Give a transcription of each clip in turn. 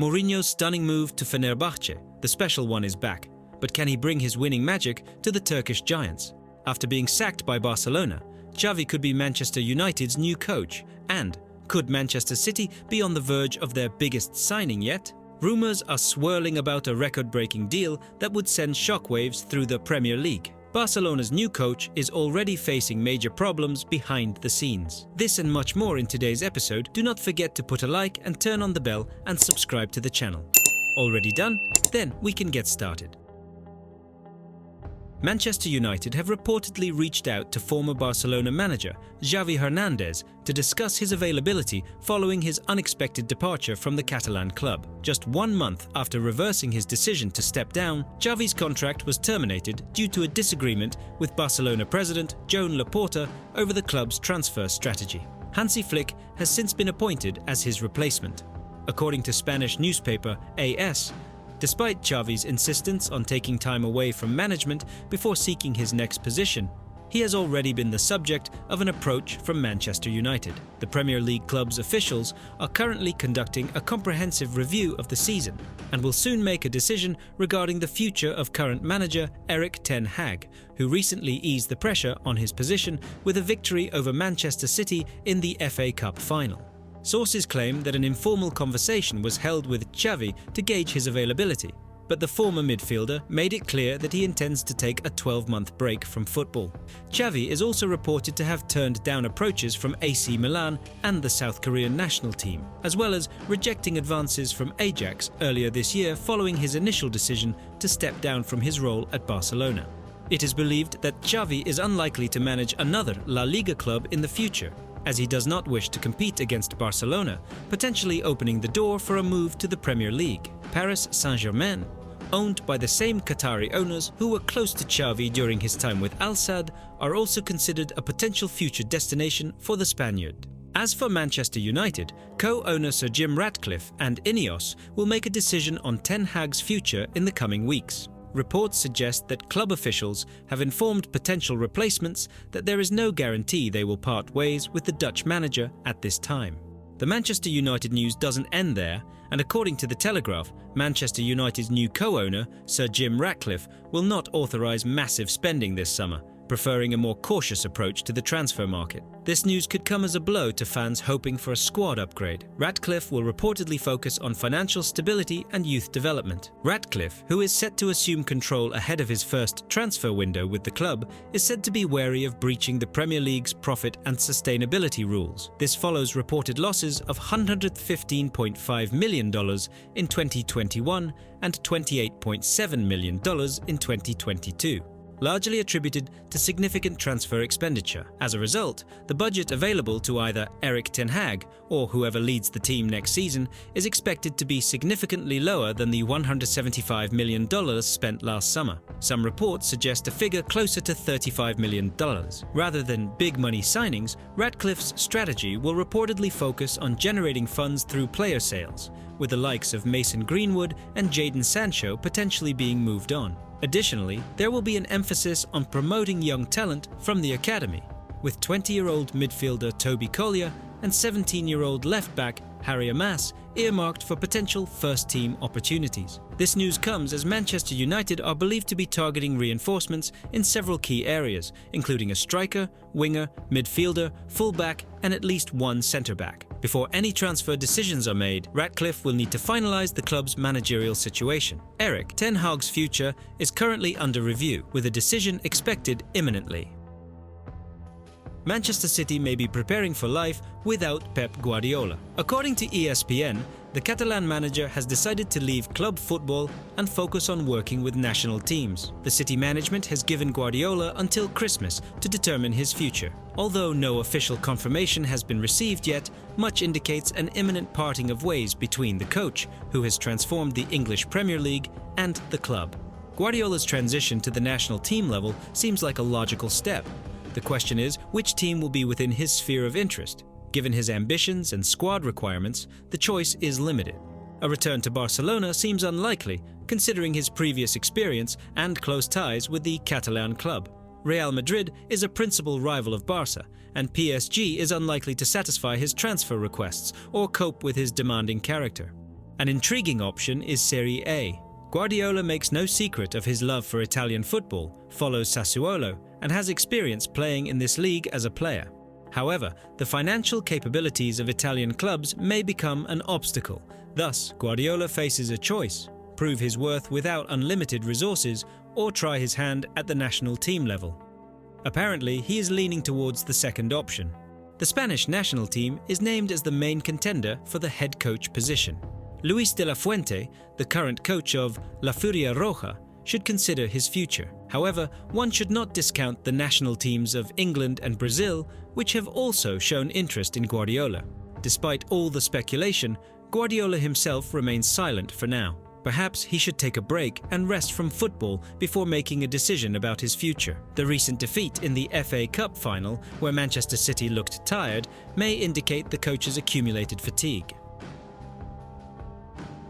Mourinho's stunning move to Fenerbahce, the special one, is back. But can he bring his winning magic to the Turkish giants? After being sacked by Barcelona, Xavi could be Manchester United's new coach. And could Manchester City be on the verge of their biggest signing yet? Rumours are swirling about a record-breaking deal that would send shockwaves through the Premier League. Barcelona's new coach is already facing major problems behind the scenes. This and much more in today's episode. Do not forget to put a like and turn on the bell and subscribe to the channel. Already done? Then we can get started. Manchester United have reportedly reached out to former Barcelona manager Xavi Hernandez to discuss his availability following his unexpected departure from the Catalan club. Just 1 month after reversing his decision to step down, Xavi's contract was terminated due to a disagreement with Barcelona president Joan Laporta over the club's transfer strategy. Hansi Flick has since been appointed as his replacement. According to Spanish newspaper AS, despite Xavi's insistence on taking time away from management before seeking his next position, he has already been the subject of an approach from Manchester United. The Premier League club's officials are currently conducting a comprehensive review of the season and will soon make a decision regarding the future of current manager Erik ten Hag, who recently eased the pressure on his position with a victory over Manchester City in the FA Cup final. Sources claim that an informal conversation was held with Xavi to gauge his availability, but the former midfielder made it clear that he intends to take a 12-month break from football. Xavi is also reported to have turned down approaches from AC Milan and the South Korean national team, as well as rejecting advances from Ajax earlier this year following his initial decision to step down from his role at Barcelona. It is believed that Xavi is unlikely to manage another La Liga club in the future, as he does not wish to compete against Barcelona, potentially opening the door for a move to the Premier League. Paris Saint-Germain, owned by the same Qatari owners who were close to Xavi during his time with Al Sadd, are also considered a potential future destination for the Spaniard. As for Manchester United, co-owner Sir Jim Ratcliffe and Ineos will make a decision on Ten Hag's future in the coming weeks. Reports suggest that club officials have informed potential replacements that there is no guarantee they will part ways with the Dutch manager at this time. The Manchester United news doesn't end there, and according to The Telegraph, Manchester United's new co-owner, Sir Jim Ratcliffe, will not authorise massive spending this summer, preferring a more cautious approach to the transfer market. This news could come as a blow to fans hoping for a squad upgrade. Ratcliffe will reportedly focus on financial stability and youth development. Ratcliffe, who is set to assume control ahead of his first transfer window with the club, is said to be wary of breaching the Premier League's profit and sustainability rules. This follows reported losses of $115.5 million in 2021 and $28.7 million in 2022. Largely attributed to significant transfer expenditure. As a result, the budget available to either Erik ten Hag or whoever leads the team next season is expected to be significantly lower than the $175 million spent last summer. Some reports suggest a figure closer to $35 million. Rather than big money signings, Ratcliffe's strategy will reportedly focus on generating funds through player sales, with the likes of Mason Greenwood and Jadon Sancho potentially being moved on. Additionally, there will be an emphasis on promoting young talent from the academy, with 20-year-old midfielder Toby Collier and 17-year-old left-back Harry Amas earmarked for potential first-team opportunities. This news comes as Manchester United are believed to be targeting reinforcements in several key areas, including a striker, winger, midfielder, full-back, and at least one centre-back. Before any transfer decisions are made, Ratcliffe will need to finalise the club's managerial situation. Erik ten Hag's future is currently under review, with a decision expected imminently. Manchester City may be preparing for life without Pep Guardiola. According to ESPN, the Catalan manager has decided to leave club football and focus on working with national teams. The City management has given Guardiola until Christmas to determine his future. Although no official confirmation has been received yet, much indicates an imminent parting of ways between the coach, who has transformed the English Premier League, and the club. Guardiola's transition to the national team level seems like a logical step. The question is, which team will be within his sphere of interest? Given his ambitions and squad requirements, the choice is limited. A return to Barcelona seems unlikely, considering his previous experience and close ties with the Catalan club. Real Madrid is a principal rival of Barca, and PSG is unlikely to satisfy his transfer requests or cope with his demanding character. An intriguing option is Serie A. Guardiola makes no secret of his love for Italian football, follows Sassuolo, and has experience playing in this league as a player. However, the financial capabilities of Italian clubs may become an obstacle. Thus, Guardiola faces a choice: prove his worth without unlimited resources, or try his hand at the national team level. Apparently, he is leaning towards the second option. The Spanish national team is named as the main contender for the head coach position. Luis de la Fuente, the current coach of La Furia Roja, should consider his future. However, one should not discount the national teams of England and Brazil, which have also shown interest in Guardiola. Despite all the speculation, Guardiola himself remains silent for now. Perhaps he should take a break and rest from football before making a decision about his future. The recent defeat in the FA Cup final, where Manchester City looked tired, may indicate the coach's accumulated fatigue.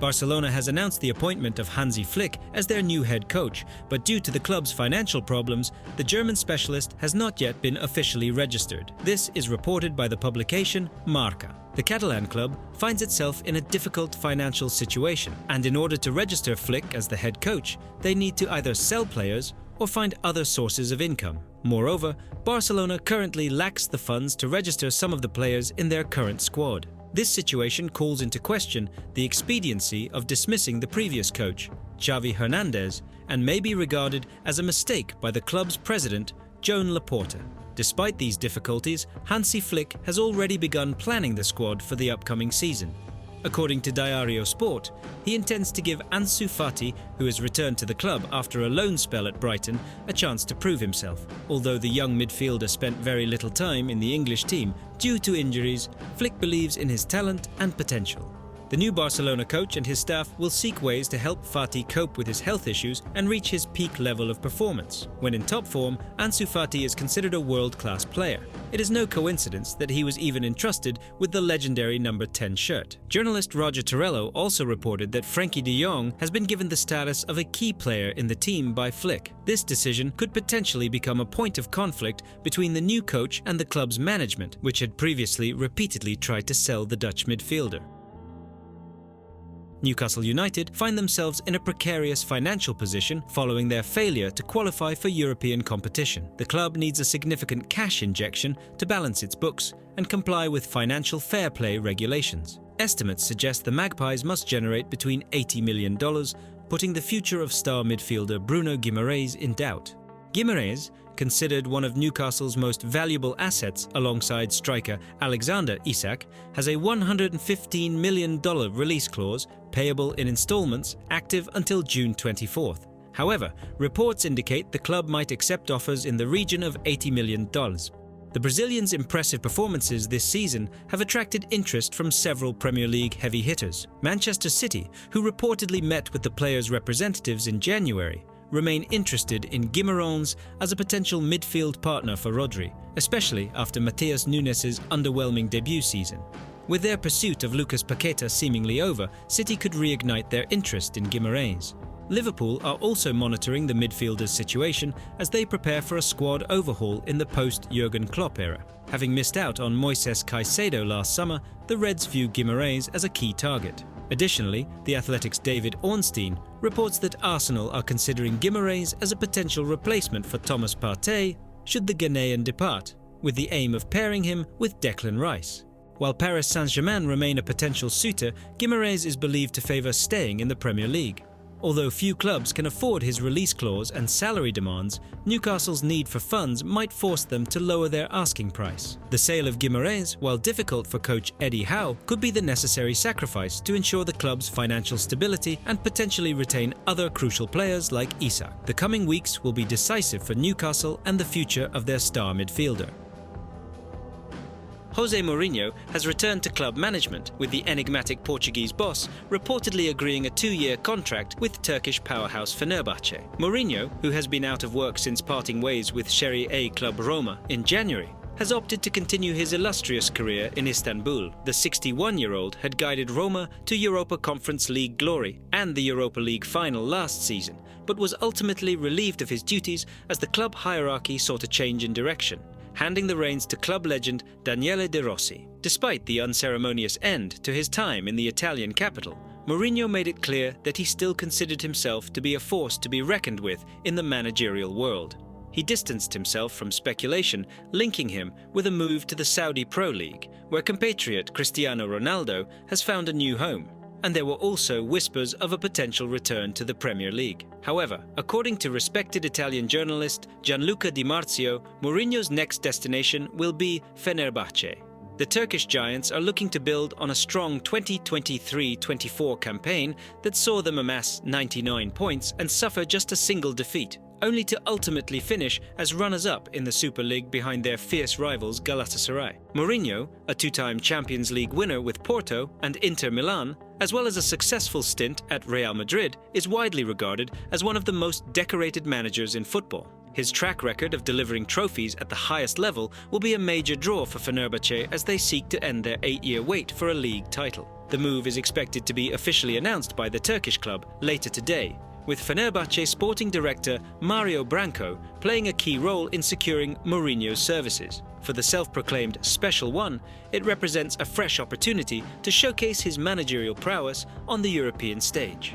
Barcelona has announced the appointment of Hansi Flick as their new head coach, but due to the club's financial problems, the German specialist has not yet been officially registered. This is reported by the publication Marca. The Catalan club finds itself in a difficult financial situation, and in order to register Flick as the head coach, they need to either sell players or find other sources of income. Moreover, Barcelona currently lacks the funds to register some of the players in their current squad. This situation calls into question the expediency of dismissing the previous coach, Xavi Hernandez, and may be regarded as a mistake by the club's president, Joan Laporta. Despite these difficulties, Hansi Flick has already begun planning the squad for the upcoming season. According to Diario Sport, he intends to give Ansu Fati, who has returned to the club after a loan spell at Brighton, a chance to prove himself. Although the young midfielder spent very little time in the English team due to injuries, Flick believes in his talent and potential. The new Barcelona coach and his staff will seek ways to help Fati cope with his health issues and reach his peak level of performance. When in top form, Ansu Fati is considered a world-class player. It is no coincidence that he was even entrusted with the legendary number 10 shirt. Journalist Roger Torello also reported that Frenkie de Jong has been given the status of a key player in the team by Flick. This decision could potentially become a point of conflict between the new coach and the club's management, which had previously repeatedly tried to sell the Dutch midfielder. Newcastle United find themselves in a precarious financial position following their failure to qualify for European competition. The club needs a significant cash injection to balance its books and comply with financial fair play regulations. Estimates suggest the Magpies must generate between $80 million, putting the future of star midfielder Bruno Guimaraes in doubt. Guimaraes, considered one of Newcastle's most valuable assets alongside striker Alexander Isak, has a $115 million release clause payable in installments active until June 24th. However, reports indicate the club might accept offers in the region of $80 million. The Brazilian's impressive performances this season have attracted interest from several Premier League heavy hitters. Manchester City, who reportedly met with the player's representatives in January, remain interested in Guimarães as a potential midfield partner for Rodri, especially after Matheus Nunes' underwhelming debut season. With their pursuit of Lucas Paqueta seemingly over, City could reignite their interest in Guimarães. Liverpool are also monitoring the midfielder's situation as they prepare for a squad overhaul in the post-Jurgen Klopp era. Having missed out on Moises Caicedo last summer, the Reds view Guimarães as a key target. Additionally, The Athletic's David Ornstein reports that Arsenal are considering Guimarães as a potential replacement for Thomas Partey should the Ghanaian depart, with the aim of pairing him with Declan Rice. While Paris Saint-Germain remain a potential suitor, Guimarães is believed to favour staying in the Premier League. Although few clubs can afford his release clause and salary demands, Newcastle's need for funds might force them to lower their asking price. The sale of Guimarães, while difficult for coach Eddie Howe, could be the necessary sacrifice to ensure the club's financial stability and potentially retain other crucial players like Isak. The coming weeks will be decisive for Newcastle and the future of their star midfielder. Jose Mourinho has returned to club management, with the enigmatic Portuguese boss reportedly agreeing a 2-year contract with Turkish powerhouse Fenerbahce. Mourinho, who has been out of work since parting ways with Serie A club Roma in January, has opted to continue his illustrious career in Istanbul. The 61-year-old had guided Roma to Europa Conference League glory and the Europa League final last season, but was ultimately relieved of his duties as the club hierarchy sought a change in direction, handing the reins to club legend Daniele De Rossi. Despite the unceremonious end to his time in the Italian capital, Mourinho made it clear that he still considered himself to be a force to be reckoned with in the managerial world. He distanced himself from speculation linking him with a move to the Saudi Pro League, where compatriot Cristiano Ronaldo has found a new home. And there were also whispers of a potential return to the Premier League. However, according to respected Italian journalist Gianluca Di Marzio, Mourinho's next destination will be Fenerbahce. The Turkish giants are looking to build on a strong 2023-24 campaign that saw them amass 99 points and suffer just a single defeat, only to ultimately finish as runners-up in the Super League behind their fierce rivals Galatasaray. Mourinho, a two-time Champions League winner with Porto and Inter Milan, as well as a successful stint at Real Madrid, is widely regarded as one of the most decorated managers in football. His track record of delivering trophies at the highest level will be a major draw for Fenerbahce as they seek to end their 8-year wait for a league title. The move is expected to be officially announced by the Turkish club later today, with Fenerbahce sporting director Mario Branco playing a key role in securing Mourinho's services. For the self-proclaimed Special One, it represents a fresh opportunity to showcase his managerial prowess on the European stage.